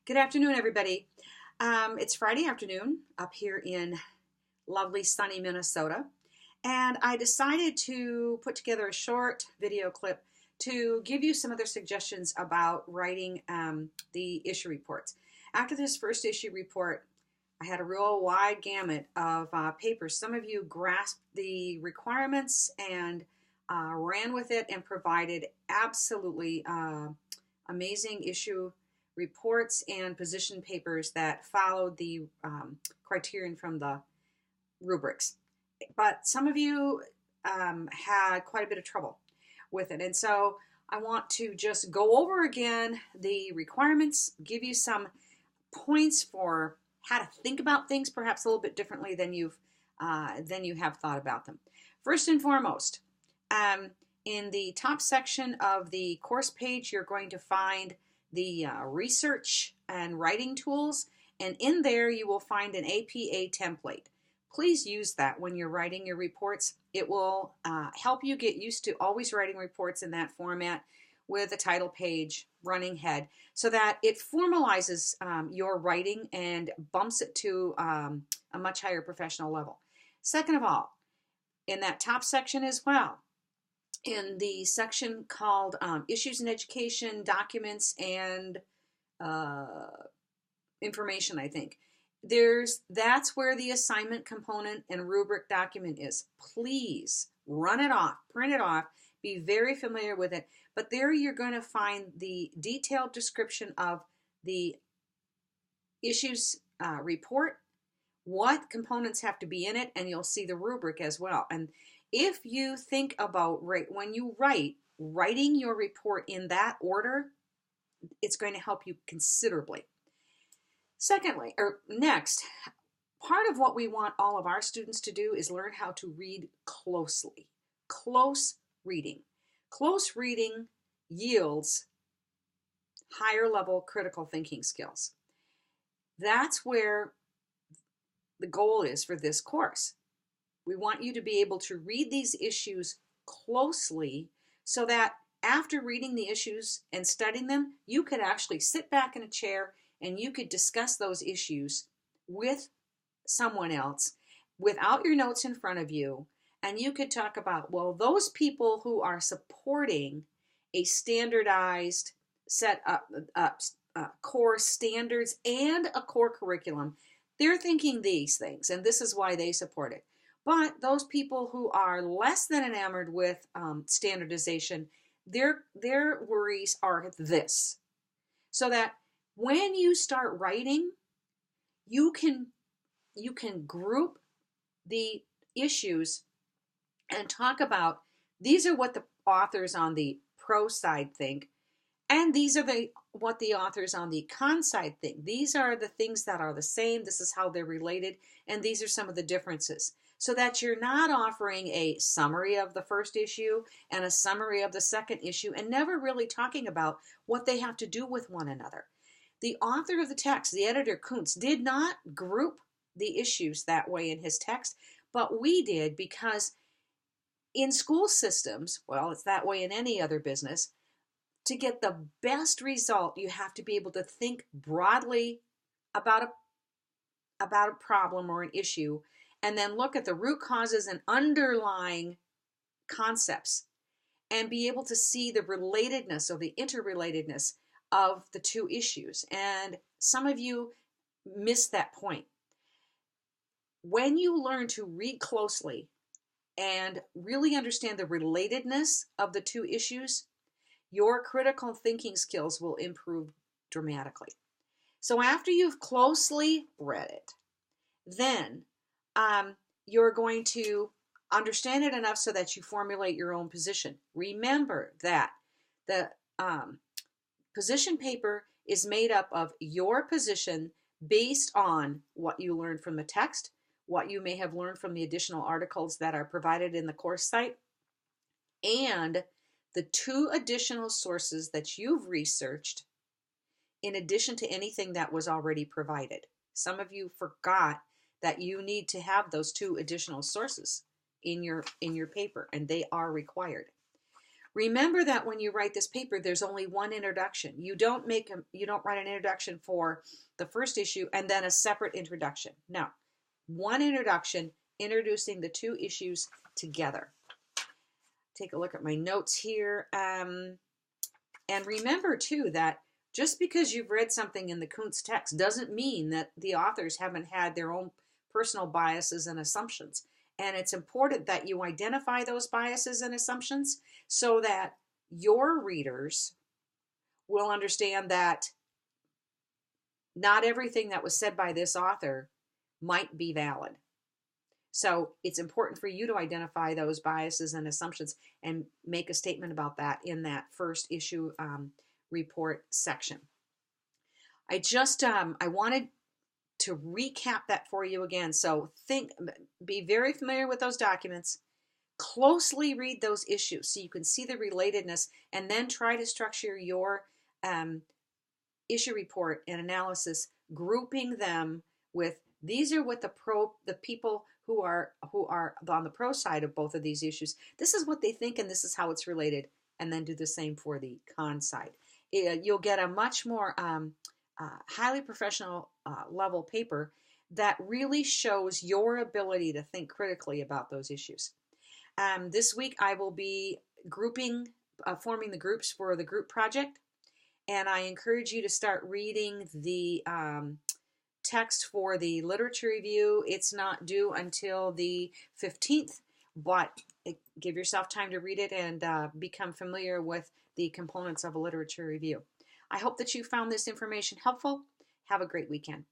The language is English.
Good afternoon, everybody. It's Friday afternoon up here in lovely sunny Minnesota, and I decided to put together a short video clip to give you some other suggestions about writing the issue reports. After this first issue report, I had a real wide gamut of papers. Some of you grasped the requirements and ran with it and provided absolutely amazing issue reports and position papers that followed the criterion from the rubrics. But some of you had quite a bit of trouble with it. And so I want to just go over again the requirements, give you some points for how to think about things perhaps a little bit differently than you have thought about them. First and foremost, in the top section of the course page, you're going to find the research and writing tools, and in there you will find an APA template. Please use that when you're writing your reports. It will help you get used to always writing reports in that format with a title page, running head, so that it formalizes your writing and bumps it to a much higher professional level. Second of all, in that top section as well, in the section called Issues in Education, Documents, and Information, I think. That's where the assignment component and rubric document is. Please run it off, print it off, be very familiar with it. But there you're going to find the detailed description of the issues report, what components have to be in it, and you'll see the rubric as well. And if you think about when you writing your report in that order, it's going to help you considerably. Next, part of what we want all of our students to do is learn how to read closely. Close reading. Close reading yields higher level critical thinking skills. That's where the goal is for this course. We want you to be able to read these issues closely so that after reading the issues and studying them, you could actually sit back in a chair and you could discuss those issues with someone else without your notes in front of you. And you could talk about, well, those people who are supporting a standardized set up core standards and a core curriculum, they're thinking these things, and this is why they support it. But those people who are less than enamored with standardization, their worries are this. So that when you start writing, you can group the issues and talk about, these are what the authors on the pro side think, and these are what the authors on the con side think. These are the things that are the same, this is how they're related, and these are some of the differences. So that you're not offering a summary of the first issue and a summary of the second issue and never really talking about what they have to do with one another. The author of the text, the editor Kuntz, did not group the issues that way in his text, but we did, because in school systems, well, it's that way in any other business, to get the best result, you have to be able to think broadly about a problem or an issue, and then look at the root causes and underlying concepts and be able to see the relatedness or the interrelatedness of the two issues. And some of you miss that point. When you learn to read closely and really understand the relatedness of the two issues, your critical thinking skills will improve dramatically. So after you've closely read it, then you're going to understand it enough so that you formulate your own position. Remember that the position paper is made up of your position based on what you learned from the text, what you may have learned from the additional articles that are provided in the course site, and the two additional sources that you've researched in addition to anything that was already provided. Some of you forgot that you need to have those two additional sources in your paper, and they are required. Remember that when you write this paper, there's only one introduction. You don't write an introduction for the first issue and then a separate introduction. No, one introduction introducing the two issues together. Take a look at my notes here. And remember too that just because you've read something in the Kuntz text doesn't mean that the authors haven't had their own personal biases and assumptions. And it's important that you identify those biases and assumptions so that your readers will understand that not everything that was said by this author might be valid. So it's important for you to identify those biases and assumptions and make a statement about that in that first issue report section. I wanted to recap that for you again. So be very familiar with those documents, closely read those issues so you can see the relatedness, and then try to structure your issue report and analysis, grouping them with these are what the people who are on the pro side of both of these issues, this is what they think and this is how it's related, and then do the same for the con side. You'll get a much more highly professional level paper that really shows your ability to think critically about those issues. This week I will be forming the groups for the group project, and I encourage you to start reading the text for the literature review. It's not due until the 15th, but give yourself time to read it and become familiar with the components of a literature review. I hope that you found this information helpful. Have a great weekend.